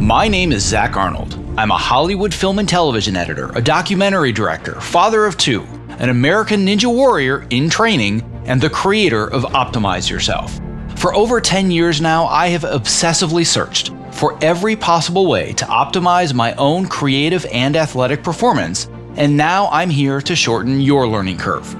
My name is Zach Arnold. I'm a Hollywood film and television editor, a documentary director, father of two, an American Ninja Warrior in training, and the creator of Optimize Yourself. For over 10 years now, I have obsessively searched for every possible way to optimize my own creative and athletic performance, and now I'm here to shorten your learning curve.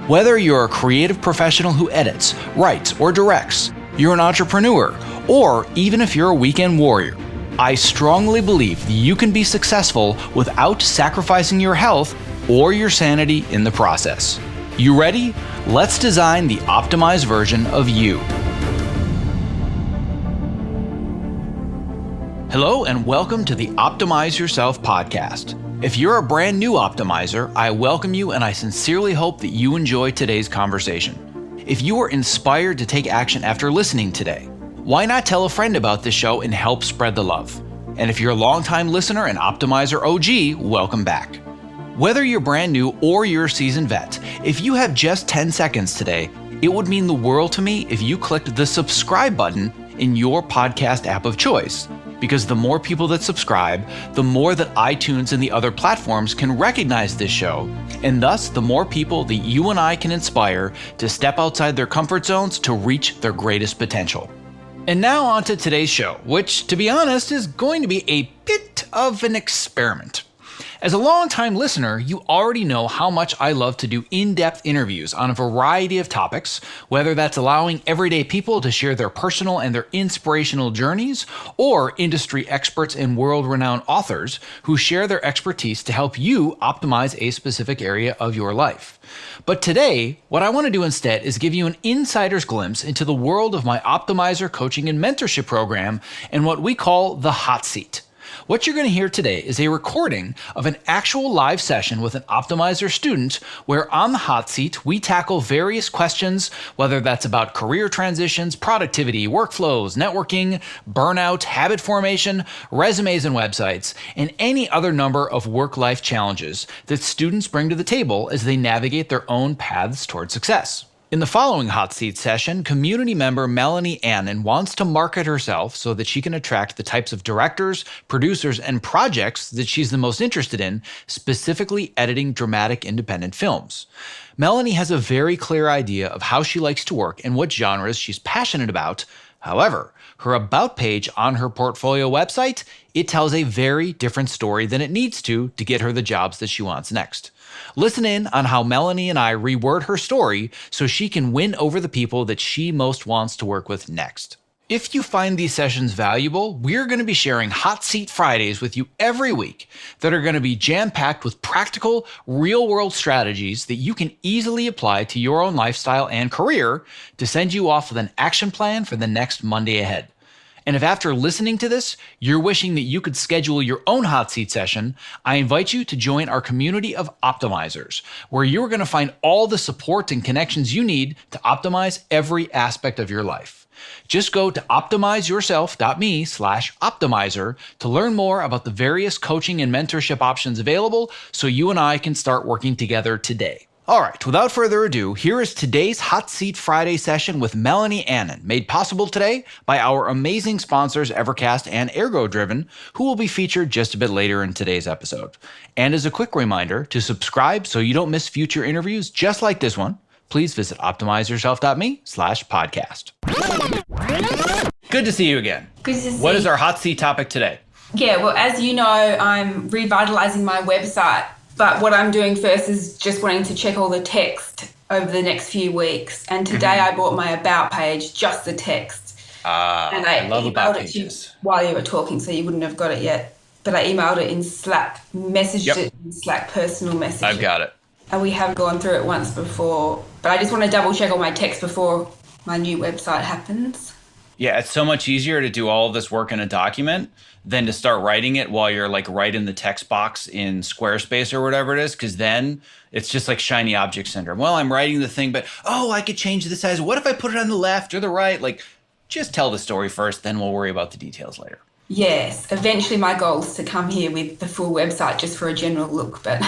Whether you're a creative professional who edits, writes, or directs, you're an entrepreneur, or even if you're a weekend warrior, I strongly believe that you can be successful without sacrificing your health or your sanity in the process. You ready? Let's design the optimized version of you. Hello and welcome to the Optimize Yourself podcast. If you're a brand new optimizer, I welcome you and I sincerely hope that you enjoy today's conversation. If you are inspired to take action after listening today, why not tell a friend about this show and help spread the love? And if you're a longtime listener and Optimizer OG, welcome back. Whether you're brand new or you're a seasoned vet, if you have just 10 seconds today, it would mean the world to me if you clicked the subscribe button in your podcast app of choice. Because the more people that subscribe, the more that iTunes and the other platforms can recognize this show, and thus the more people that you and I can inspire to step outside their comfort zones to reach their greatest potential. And now on to today's show, which, to be honest, is going to be a bit of an experiment. As a longtime listener, you already know how much I love to do in-depth interviews on a variety of topics, whether that's allowing everyday people to share their personal and their inspirational journeys, or industry experts and world-renowned authors who share their expertise to help you optimize a specific area of your life. But today, what I want to do instead is give you an insider's glimpse into the world of my Optimizer coaching and mentorship program and what we call the hot seat. What you're going to hear today is a recording of an actual live session with an Optimizer student where on the hot seat, we tackle various questions, whether that's about career transitions, productivity, workflows, networking, burnout, habit formation, resumes and websites, and any other number of work-life challenges that students bring to the table as they navigate their own paths toward success. In the following hot seat session, community member Melanie Annan wants to market herself so that she can attract the types of directors, producers, and projects that she's the most interested in, specifically editing dramatic independent films. Melanie has a very clear idea of how she likes to work and what genres she's passionate about. However, her About page on her portfolio website, it tells a very different story than it needs to get her the jobs that she wants next. Listen in on how Melanie and I reword her story so she can win over the people that she most wants to work with next. If you find these sessions valuable, we're going to be sharing Hot Seat Fridays with you every week that are going to be jam-packed with practical, real-world strategies that you can easily apply to your own lifestyle and career to send you off with an action plan for the next Monday ahead. And if after listening to this, you're wishing that you could schedule your own hot seat session, I invite you to join our community of optimizers, where you're going to find all the support and connections you need to optimize every aspect of your life. Just go to optimizeyourself.me/optimizer to learn more about the various coaching and mentorship options available so you and I can start working together today. All right, without further ado, here is today's Hot Seat Friday session with Melanie Annan, made possible today by our amazing sponsors Evercast and ErgoDriven, who will be featured just a bit later in today's episode. And as a quick reminder, to subscribe so you don't miss future interviews just like this one, please visit optimizeyourself.me/podcast. Good to see you again. Good to see you. What is our hot seat topic today? Yeah, well, as you know, I'm revitalizing my website. But what I'm doing first is just wanting to check all the text over the next few weeks. And today I bought my About page, just the text. And I love About emailed it to you pages. while you were talking, so you wouldn't have got it yet. But I emailed it in Slack, messaged it in Slack, personal message. I've got it. And we have gone through it once before. But I just want to double check all my text before my new website happens. Yeah, it's so much easier to do all of this work in a document than to start writing it while you're like right in the text box in Squarespace or whatever it is, because then it's just like shiny object syndrome. Well, I'm writing the thing, but I could change the size. What if I put it on the left or the right? Like, just tell the story first, then we'll worry about the details later. Yes, eventually my goal is to come here with the full website just for a general look, but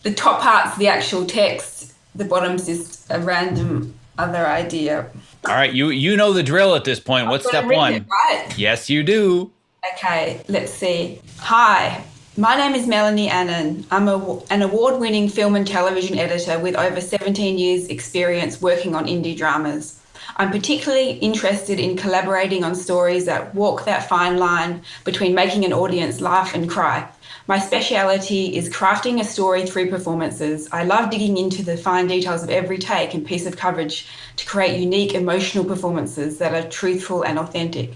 the top part's the actual text, the bottom's just a random other idea. All right, you know the drill at this point. What's step one? Right? Yes, you do. Okay, let's see. Hi, my name is Melanie Annan. I'm an award-winning film and television editor with over 17 years experience working on indie dramas. I'm particularly interested in collaborating on stories that walk that fine line between making an audience laugh and cry. My speciality is crafting a story through performances. I love digging into the fine details of every take and piece of coverage to create unique emotional performances that are truthful and authentic.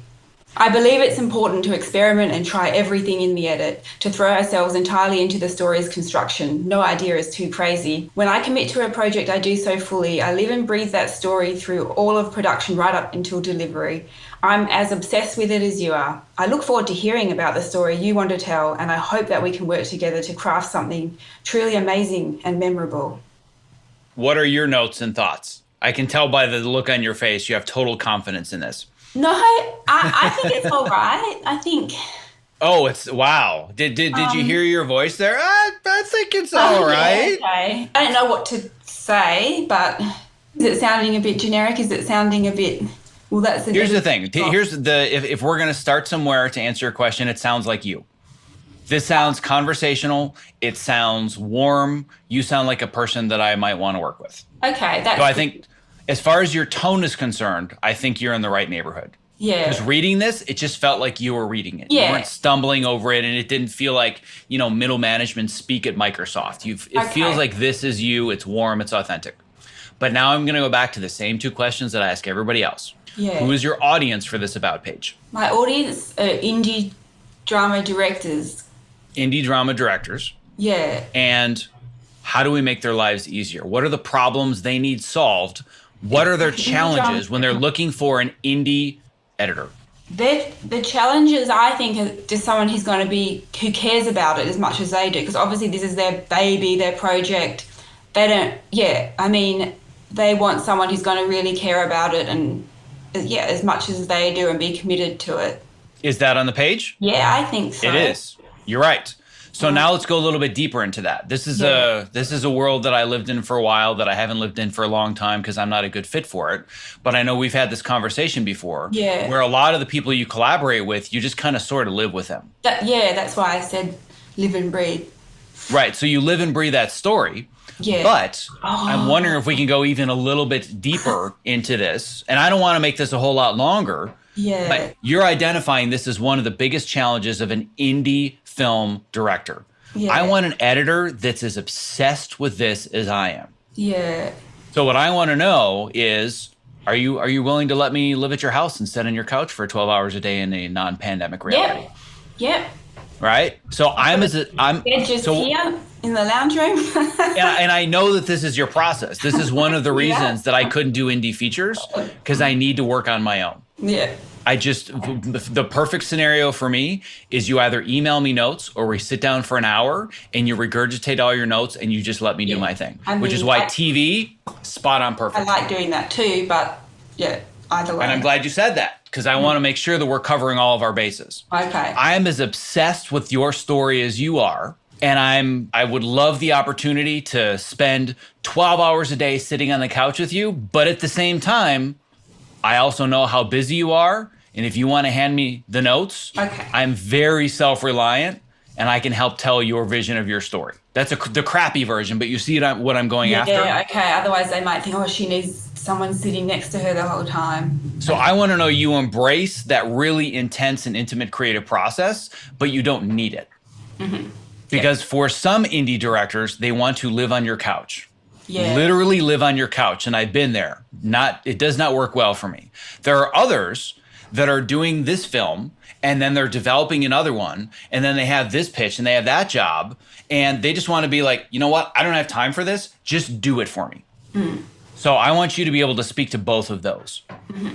I believe it's important to experiment and try everything in the edit, to throw ourselves entirely into the story's construction. No idea is too crazy. When I commit to a project, I do so fully. I live and breathe that story through all of production right up until delivery. I'm as obsessed with it as you are. I look forward to hearing about the story you want to tell, and I hope that we can work together to craft something truly amazing and memorable. What are your notes and thoughts? I can tell by the look on your face you have total confidence in this. No, I think it's all right. I think. Oh, it's wow. Did you hear your voice there? I think it's all right. Yeah, okay. I don't know what to say, but is it sounding a bit generic? Is it sounding a bit? Well, that's the. Here's the thing. If we're gonna start somewhere to answer your question, it sounds like you. This sounds conversational. It sounds warm. You sound like a person that I might want to work with. Okay, that's. So I think, as far as your tone is concerned, I think you're in the right neighborhood. Yeah. Because reading this, it just felt like you were reading it. Yeah. You weren't stumbling over it, and it didn't feel like, middle management speak at Microsoft. It feels like this is you. It's warm. It's authentic. But now I'm going to go back to the same two questions that I ask everybody else. Yeah. Who is your audience for this About page? My audience are indie drama directors. Indie drama directors. Yeah. And how do we make their lives easier? What are the problems they need solved? What are their challenges when they're looking for an indie editor? The challenges, I think, are just someone who cares about it as much as they do, because obviously this is their baby, their project. They want someone who's going to really care about it and, as much as they do and be committed to it. Is that on the page? Yeah, I think so. It is. You're right. So now let's go a little bit deeper into that. This is a world that I lived in for a while, that I haven't lived in for a long time because I'm not a good fit for it. But I know we've had this conversation before, where a lot of the people you collaborate with, you just kind of sort of live with them. That's why I said live and breathe. Right. So you live and breathe that story. Yeah. But I'm wondering if we can go even a little bit deeper into this. And I don't want to make this a whole lot longer. Yeah. But you're identifying this as one of the biggest challenges of an indie film director. Yeah. I want an editor that's as obsessed with this as I am. Yeah. So what I want to know is, are you willing to let me live at your house and sit on your couch for 12 hours a day in a non-pandemic reality? Yep. Right? So They're just here in the lounge room. and I know that this is your process. This is one of the reasons that I couldn't do indie features, because I need to work on my own. Yeah. The perfect scenario for me is you either email me notes or we sit down for an hour and you regurgitate all your notes and you just let me do my thing, which is why TV, spot on perfect. I like doing that too, but either way. And I'm glad you said that, because I want to make sure that we're covering all of our bases. Okay. I am as obsessed with your story as you are. And I would love the opportunity to spend 12 hours a day sitting on the couch with you. But at the same time, I also know how busy you are. And if you want to hand me the notes, I'm very self-reliant and I can help tell your vision of your story. That's the crappy version, but you see what I'm going after? Yeah, okay. Otherwise they might think, she needs someone sitting next to her the whole time. So I want to know you embrace that really intense and intimate creative process, but you don't need it. Mm-hmm. Because for some indie directors, they want to live on your couch. Yeah. Literally live on your couch. And I've been there. It does not work well for me. There are others that are doing this film and then they're developing another one. And then they have this pitch and they have that job. And they just want to be like, you know what? I don't have time for this. Just do it for me. Mm. So I want you to be able to speak to both of those. Mm-hmm.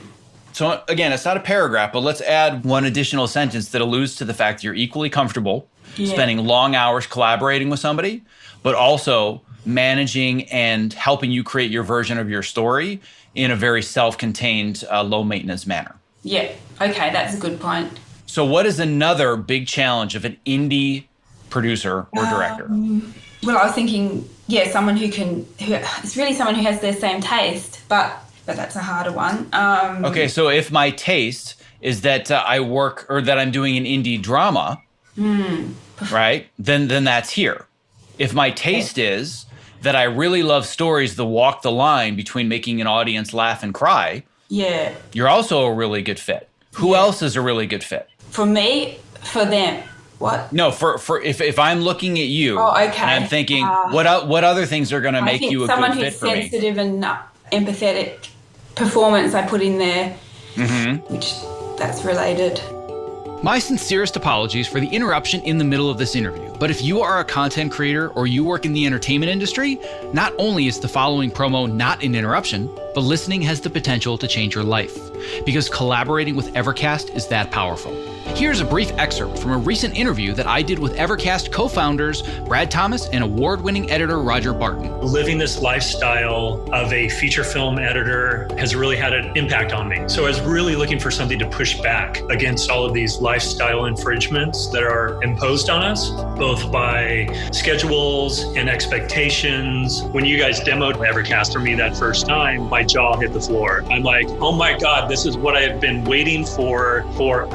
So again, it's not a paragraph, but let's add one additional sentence that alludes to the fact that you're equally comfortable spending long hours collaborating with somebody, but also managing and helping you create your version of your story in a very self-contained, low-maintenance manner. Yeah. Okay, that's a good point. So what is another big challenge of an indie producer or director? Well, I was thinking, someone it's really someone who has their same taste, but that's a harder one. Okay, so if my taste is that I work or that I'm doing an indie drama, right? Then that's here. If my taste is that I really love stories that walk the line between making an audience laugh and cry, you're also a really good fit. Who else is a really good fit? For me, for them. What? No, for if I'm looking at you and I'm thinking, what other things are going to make you a good fit for me? Someone who's sensitive and empathetic performance I put in there, which that's related. My sincerest apologies for the interruption in the middle of this interview, but if you are a content creator or you work in the entertainment industry, not only is the following promo not an interruption, but listening has the potential to change your life, because collaborating with Evercast is that powerful. Here's a brief excerpt from a recent interview that I did with Evercast co-founders Brad Thomas and award-winning editor Roger Barton. Living this lifestyle of a feature film editor has really had an impact on me. So I was really looking for something to push back against all of these lifestyle infringements that are imposed on us, both by schedules and expectations. When you guys demoed Evercast for me that first time, my jaw hit the floor. I'm like, oh my God, this is what I have been waiting for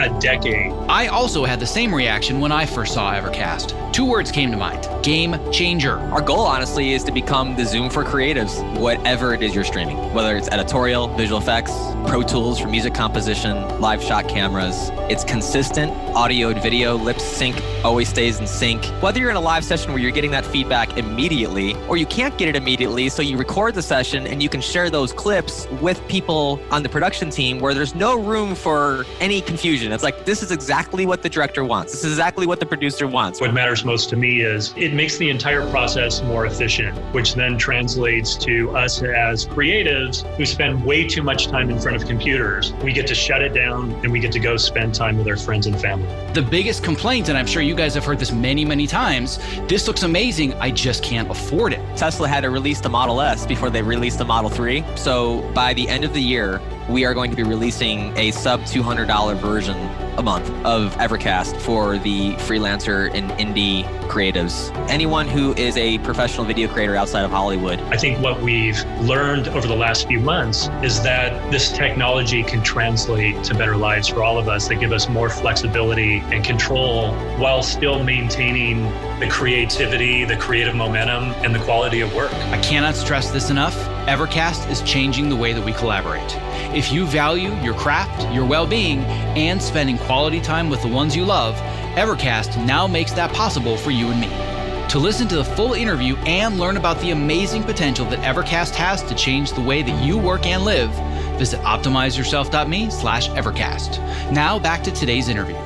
a decade. I also had the same reaction when I first saw Evercast. 2 words came to mind: game changer. Our goal, honestly, is to become the Zoom for creatives, whatever it is you're streaming, whether it's editorial, visual effects, Pro Tools for music composition, live shot cameras. It's consistent audio and video, lip sync, always stays in sync. Whether you're in a live session where you're getting that feedback immediately, or you can't get it immediately, so you record the session and you can share those clips with people on the production team where there's no room for any confusion. It's like, this is exactly what the director wants. This is exactly what the producer wants. What matters most to me is it makes the entire process more efficient, which then translates to us as creatives who spend way too much time in front of computers. We get to shut it down and we get to go spend time with our friends and family. The biggest complaint, and I'm sure you guys have heard this many, many times, this looks amazing, I just can't afford it. Tesla had to release the Model S before they released the Model 3. So by the end of the year, we are going to be releasing a sub $200 version a month of Evercast for the freelancer and indie creatives. Anyone who is a professional video creator outside of Hollywood. I think what we've learned over the last few months is that this technology can translate to better lives for all of us that give us more flexibility and control while still maintaining the creativity, the creative momentum, and the quality of work. I cannot stress this enough. Evercast is changing the way that we collaborate. If you value your craft, your well-being, and spending quality time with the ones you love, Evercast now makes that possible for you and me. To listen to the full interview and learn about the amazing potential that Evercast has to change the way that you work and live, visit optimizeyourself.me/Evercast. Now back to today's interview.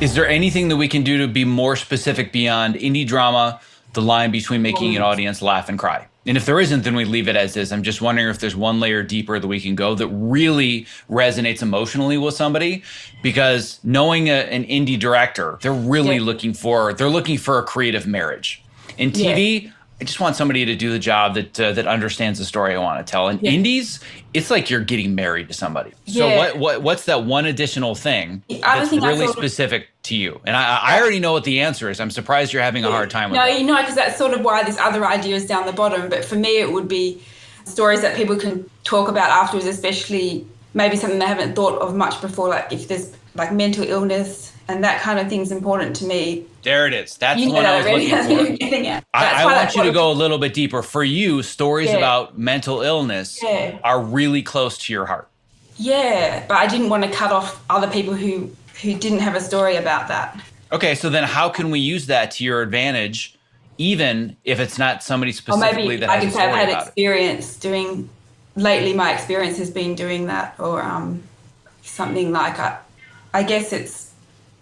Is there anything that we can do to be more specific beyond indie drama, the line between making an audience laugh and cry? And if there isn't, then we leave it as is. I'm just wondering if there's one layer deeper that we can go that really resonates emotionally with somebody, because knowing an indie director, they're really looking for a creative marriage. In TV, I just want somebody to do the job that understands the story I want to tell. In indies, it's like you're getting married to somebody. So what's that one additional thing that's really specific to you? And I already know what the answer is. I'm surprised you're having a hard time with it. No, because that's sort of why this other idea is down the bottom. But for me, it would be stories that people can talk about afterwards, especially maybe something they haven't thought of much before, like if there's like mental illness and that kind of thing's important to me. There it is. That's the one I was looking for. I want you to go a little bit deeper. For you, stories about mental illness are really close to your heart. Yeah, but I didn't want to cut off other people who didn't have a story about that. Okay, so then how can we use that to your advantage, even if it's not somebody specifically that has a story about it? Or maybe I could say I've had experience doing, lately my experience has been doing that, or something like, I guess it's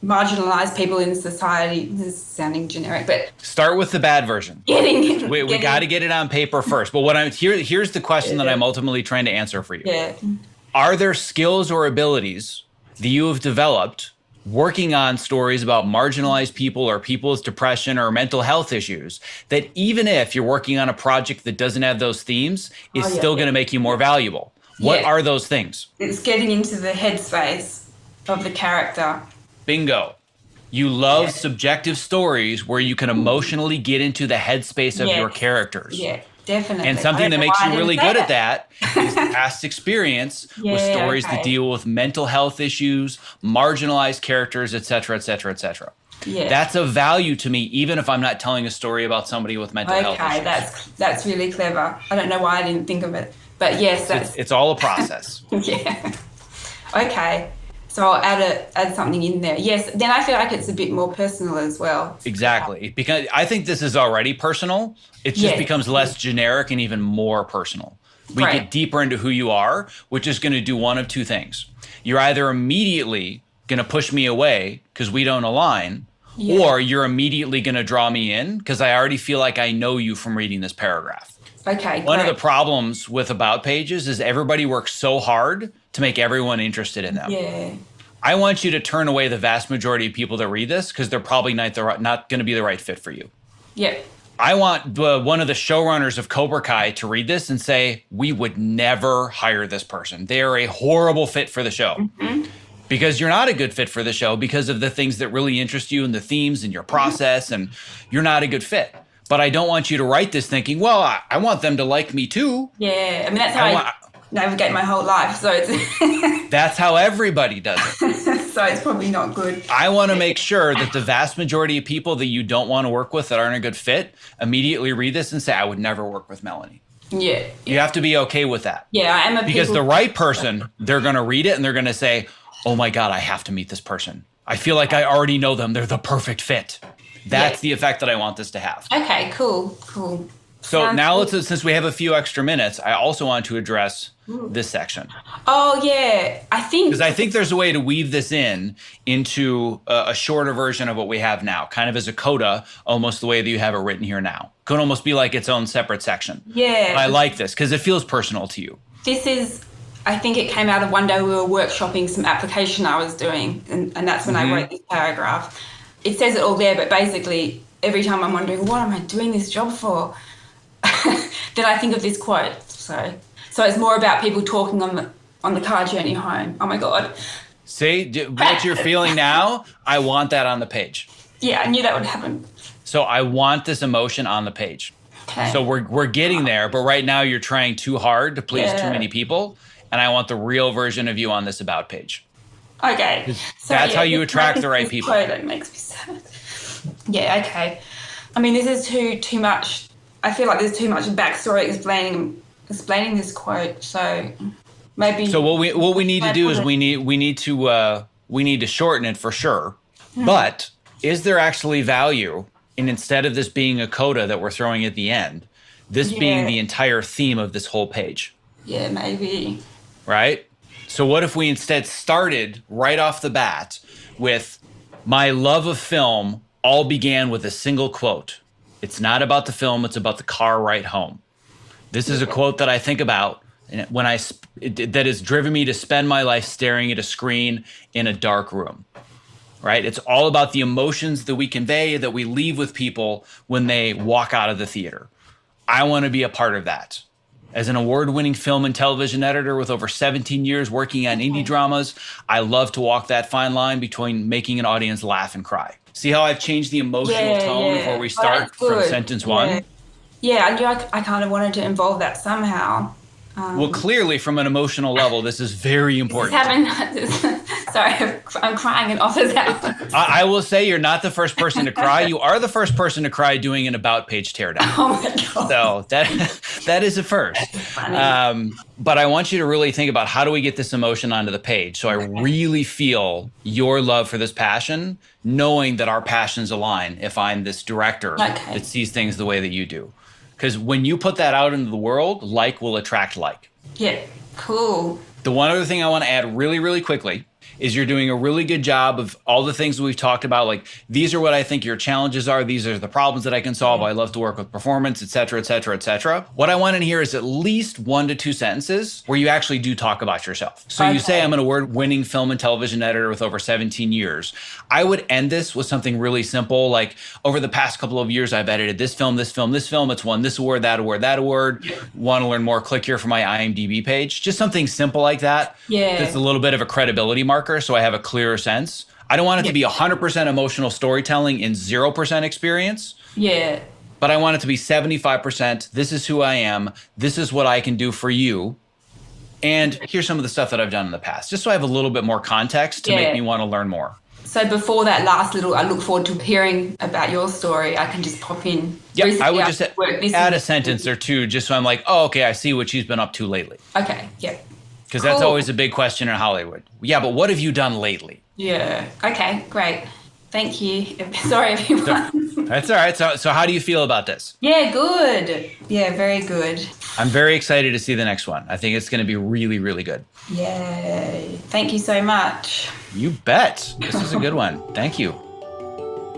marginalized people in society. This is sounding generic, but start with the bad version. We got to get it on paper first. But here's the question that I'm ultimately trying to answer for you. Yeah. Are there skills or abilities that you have developed working on stories about marginalized people or people with depression or mental health issues that even if you're working on a project that doesn't have those themes, is still going to make you more valuable? What are those things? It's getting into the headspace of the character. Bingo. You love subjective stories where you can emotionally get into the headspace of your characters. Yeah. Definitely. And something that makes you really good at that is past experience with stories that deal with mental health issues, marginalized characters, et cetera, et cetera, et cetera. Yeah. That's of value to me, even if I'm not telling a story about somebody with mental health issues. Okay, that's really clever. I don't know why I didn't think of it. But yes, it's all a process. Yeah. Okay. So I'll add something in there. Yes, then I feel like it's a bit more personal as well. Exactly. Because I think this is already personal. It just becomes less generic and even more personal. We get deeper into who you are, which is going to do one of two things. You're either immediately going to push me away because we don't align, or you're immediately going to draw me in because I already feel like I know you from reading this paragraph. Okay, One of the problems with about pages is everybody works so hard to make everyone interested in them. Yeah. I want you to turn away the vast majority of people that read this because they're probably not going to be the right fit for you. Yeah. I want one of the showrunners of Cobra Kai to read this and say, we would never hire this person. They are a horrible fit for the show. Mm-hmm. Because you're not a good fit for the show because of the things that really interest you and the themes and your process, and you're not a good fit. But I don't want you to write this thinking, well, I want them to like me too. Yeah, I mean, that's how I navigate my whole life. So it's that's how everybody does it. So it's probably not good. I want to make sure that the vast majority of people that you don't want to work with that aren't a good fit immediately read this and say, I would never work with Melanie. Yeah. You have to be okay with that. Yeah, I am because the right person, they're going to read it and they're going to say, oh my God, I have to meet this person. I feel like I already know them. They're the perfect fit. That's the effect that I want this to have. Okay, cool. So now since we have a few extra minutes, I also want to address this section. Oh, yeah. Because I think there's a way to weave this into a shorter version of what we have now, kind of as a coda, almost the way that you have it written here now. Could almost be like its own separate section. Yeah. But I like this because it feels personal to you. I think it came out of one day we were workshopping some application I was doing, and that's when I wrote this paragraph. It says it all there, but basically every time I'm wondering, what am I doing this job for? Then I think of this quote. So it's more about people talking on the car journey home. Oh my God. See, what you're feeling now, I want that on the page. Yeah, I knew that would happen. So I want this emotion on the page. Okay. So we're getting there, but right now you're trying too hard to please too many people, and I want the real version of you on this about page. Okay. So that's how you attract the right people. Quote, it makes me sad. Yeah, okay. I mean, this is too much. I feel like there's too much backstory explaining this quote. So maybe. So what we need to do is we need to shorten it for sure. But is there actually value in, instead of this being a coda that we're throwing at the end, this being the entire theme of this whole page? Yeah, maybe. Right? So what if we instead started right off the bat with, my love of film all began with a single quote. It's not about the film, it's about the car ride home. This is a quote that I think about that has driven me to spend my life staring at a screen in a dark room. Right? It's all about the emotions that we convey, that we leave with people when they walk out of the theater. I want to be a part of that. As an award-winning film and television editor with over 17 years working on indie dramas, I love to walk that fine line between making an audience laugh and cry. See how I've changed the emotional tone of where we start from sentence one? Yeah, I knew I kind of wanted to involve that somehow. Well, clearly, from an emotional level, this is very important. Sorry, I'm crying and offers out. I will say you're not the first person to cry. You are the first person to cry doing an about page teardown. Oh my God. So that is a first. But I want you to really think about, how do we get this emotion onto the page? So I really feel your love for this passion, knowing that our passions align if I'm this director that sees things the way that you do. Because when you put that out into the world, like will attract like. Yeah, cool. The one other thing I want to add really, really quickly is you're doing a really good job of all the things that we've talked about. Like, these are what I think your challenges are. These are the problems that I can solve. I love to work with performance, et cetera, et cetera, et cetera. What I want in here is at least 1 to 2 sentences where you actually do talk about yourself. So you say, I'm an award-winning film and television editor with over 17 years. I would end this with something really simple, like, over the past couple of years, I've edited this film, this film, this film. It's won this award, that award, that award. Want to learn more? Click here for my IMDb page. Just something simple like that. Yeah. That's a little bit of a credibility marker, so I have a clearer sense. I don't want it to be 100% emotional storytelling and 0% experience. Yeah. but I want it to be 75%. This is who I am. This is what I can do for you. And here's some of the stuff that I've done in the past, just so I have a little bit more context to make me want to learn more. So before that last little, I look forward to hearing about your story. I can just pop in. Yeah, I would just add a sentence or two just so I'm like, oh, okay, I see what she's been up to lately. Okay, yeah. Because that's always a big question in Hollywood. Yeah, but what have you done lately? Yeah, okay, great. Thank you. Sorry, everyone. That's all right. So how do you feel about this? Yeah, good. Yeah, very good. I'm very excited to see the next one. I think it's going to be really, really good. Yay. Thank you so much. You bet. This is a good one. Thank you.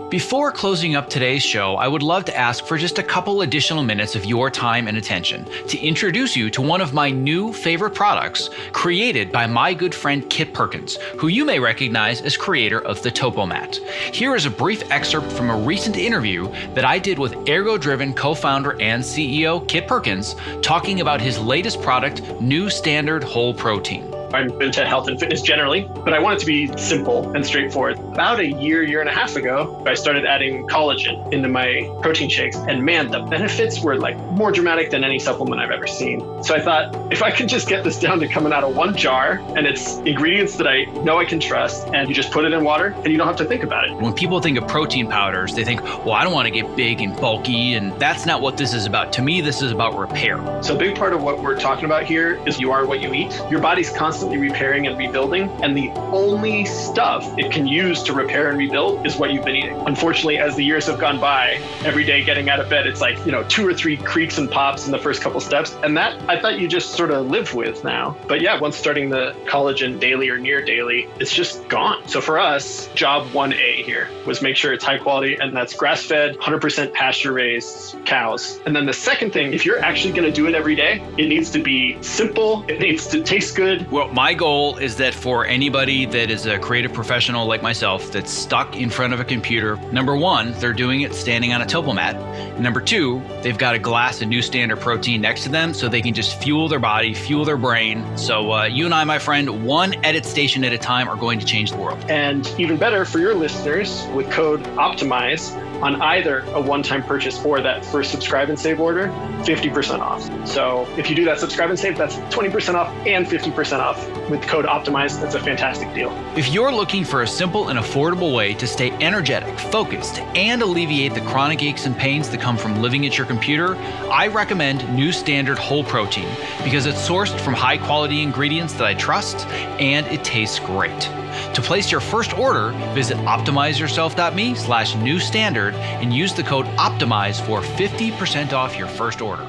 Before closing up today's show, I would love to ask for just a couple additional minutes of your time and attention to introduce you to one of my new favorite products created by my good friend Kit Perkins, who you may recognize as creator of the Topomat. Here is a brief excerpt from a recent interview that I did with Ergo-Driven co-founder and CEO Kit Perkins, talking about his latest product, New Standard Whole Protein. I'm into health and fitness generally, but I want it to be simple and straightforward. About a year and a half ago, I started adding collagen into my protein shakes. And man, the benefits were like more dramatic than any supplement I've ever seen. So I thought, if I could just get this down to coming out of one jar and it's ingredients that I know I can trust, and you just put it in water and you don't have to think about it. When people think of protein powders, they think, well, I don't want to get big and bulky. And that's not what this is about. To me, this is about repair. So a big part of what we're talking about here is you are what you eat. Your body's constantly repairing and rebuilding, and the only stuff it can use to repair and rebuild is what you've been eating. Unfortunately, as the years have gone by, every day getting out of bed, it's like, 2 or 3 creaks and pops in the first couple steps, and that I thought you just sort of live with now. But yeah, once starting the collagen daily or near daily, it's just gone. So for us, job 1A here was make sure it's high quality, and that's grass-fed, 100% pasture-raised cows. And then the second thing, if you're actually going to do it every day, it needs to be simple, it needs to taste good. Well, my goal is that for anybody that is a creative professional like myself that's stuck in front of a computer, number one, they're doing it standing on a Topomat. Number two, they've got a glass of New Standard protein next to them so they can just fuel their body, fuel their brain. So you and I, my friend, one edit station at a time are going to change the world. And even better for your listeners, with code OPTIMIZE on either a one-time purchase or that first subscribe and save order, 50% off. So if you do that subscribe and save, that's 20% off and 50% off with code OPTIMIZE. That's a fantastic deal. If you're looking for a simple and affordable way to stay energetic, focused, and alleviate the chronic aches and pains that come from living at your computer, I recommend New Standard Whole Protein because it's sourced from high-quality ingredients that I trust and it tastes great. To place your first order, visit optimizeyourself.me/newstandard and use the code OPTIMIZE for 50% off your first order.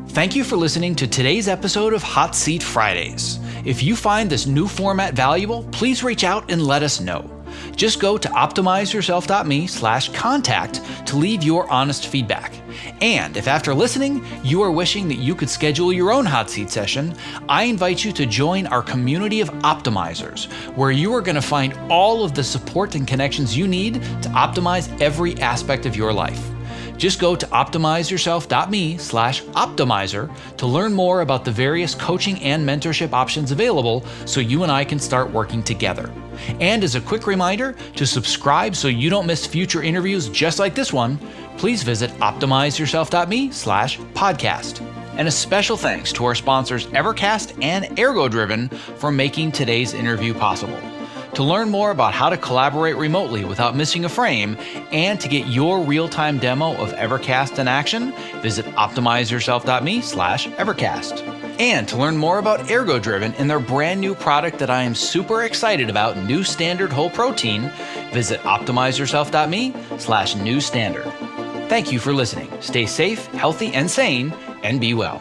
Thank you for listening to today's episode of Hot Seat Fridays. If you find this new format valuable, please reach out and let us know. Just go to optimizeyourself.me/contact to leave your honest feedback. And if after listening, you are wishing that you could schedule your own hot seat session, I invite you to join our community of optimizers, where you are going to find all of the support and connections you need to optimize every aspect of your life. Just go to optimizeyourself.me/optimizer to learn more about the various coaching and mentorship options available so you and I can start working together. And as a quick reminder to subscribe so you don't miss future interviews just like this one, please visit optimizeyourself.me/podcast. And a special thanks to our sponsors Evercast and Ergo-Driven for making today's interview possible. To learn more about how to collaborate remotely without missing a frame and to get your real-time demo of Evercast in action, visit optimizeyourself.me/Evercast. And to learn more about Ergo-Driven and their brand new product that I am super excited about, New Standard Whole Protein, visit optimizeyourself.me/newstandard. Thank you for listening. Stay safe, healthy, and sane, and be well.